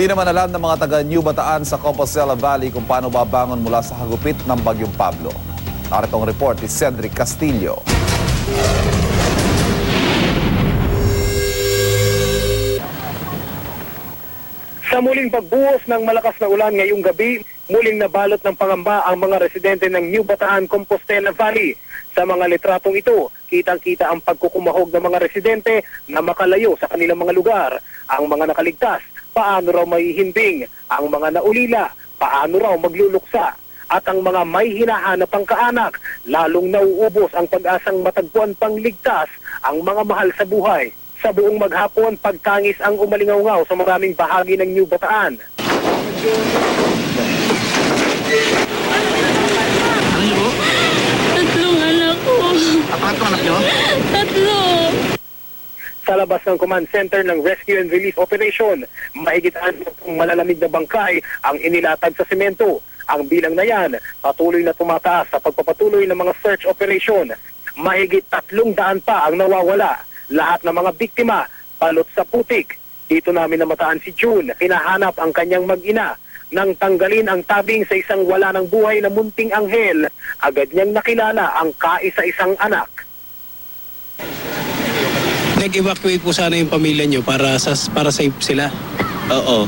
Hindi naman alam ng mga taga New Bataan sa Compostela Valley kung paano babangon mula sa hagupit ng Bagyong Pablo. Narito ang report ni Cedric Castillo. Sa muling pagbuhos ng malakas na ulan ngayong gabi, muling nabalot ng pangamba ang mga residente ng New Bataan, Compostela Valley. Sa mga litratong ito, kitang-kita ang pagkukumahog ng mga residente na makalayo sa kanilang mga lugar. Ang mga nakaligtas, paano raw maihimbing? Ang mga naulila, paano raw magluluksa? At ang mga may hinahanap ang kaanak, lalong nauubos ang pag-asang matagpuan pang ligtas ang mga mahal sa buhay. Sa buong maghapon, pagtangis ang umalingaw-ngaw sa maraming bahagi ng New Bataan. Tatlong anak ko. Apat anak nyo? Tatlo. Sa labas ng command center ng Rescue and Relief Operation, mahigit 6 malalamig na bangkay ang inilatag sa semento. Ang bilang na yan, patuloy na tumataas sa pagpapatuloy ng mga search operation. Mahigit 300 pa ang nawawala. Lahat ng mga biktima, balot sa putik. Dito namin namataan si June, hinahanap ang kanyang mag-ina. Nang tanggalin ang tabing sa isang wala ng buhay na munting anghel, agad niyang nakilala ang kaisa-isang anak. Nag-evacuate po sana yung pamilya nyo para safe sila. Oo.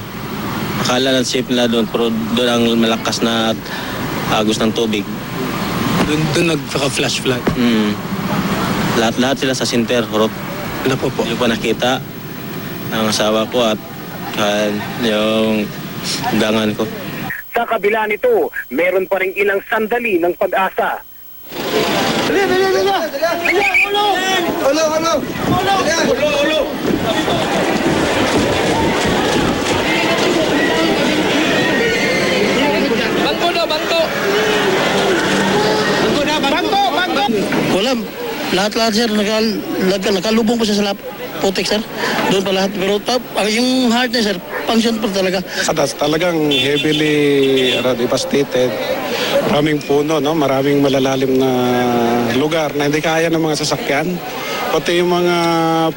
Akala na safe na doon, pero doon ang malakas na agos ng tubig. Doon nagka-flash flood. Lahat sila sa center, Horop. Ano po po? Hindi ko pa nakita ang asawa ko at yung gangan ko. Sa kabila nito, meron pa rin ilang sandali ng pag-asa. Wala. Lahat sir, nakalubong po siya sa putik sir. Doon pa lahat. Pero yung heart niya sir, function pa talaga. Talagang heavily devastated. Maraming puno, no? Maraming malalalim na lugar na hindi kaya ng mga sasakyan. Pati yung mga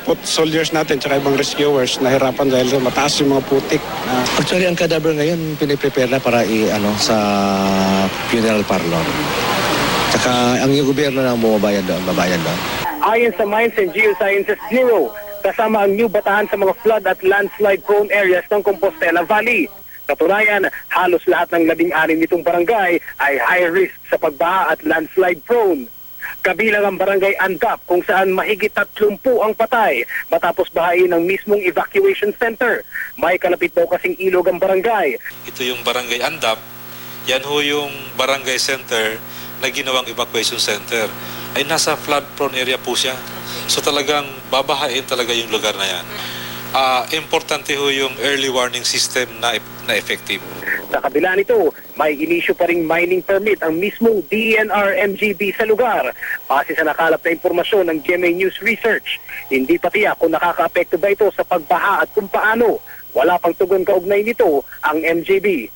foot soldiers natin tsaka ibang rescuers nahirapan dahil mataas yung mga putik. Actually, ang cadaver ngayon piniprepare na para sa funeral parlor. Tsaka ang gobyerno na babayan doon. Ayon sa Mines and Geosciences Bureau, kasama ang New Bataan sa mga flood at landslide-prone areas ng Compostela Valley. Katunayan, halos lahat ng 16 nitong barangay ay high risk sa pagbaha at landslide-prone. Kabilang ang barangay Andap kung saan mahigit 30 ang patay matapos bahain ng mismong evacuation center. May kalapit daw kasing ilog ang barangay. Ito yung barangay Andap. Yan ho yung barangay center na ginawang evacuation center. Ay nasa flood-prone area po siya. So talagang babahain talaga yung lugar na yan. Importante ho yung early warning system na effective. Sa kabila nito, may inisyu pa ring mining permit ang mismong DNR-MGB sa lugar. Base sa nakalap na impormasyon ng GMA News Research, hindi pa tiyak kung nakaka-apekto ba ito sa pagbaha at kung paano. Wala pang tugon kaugnay nito ang MGB.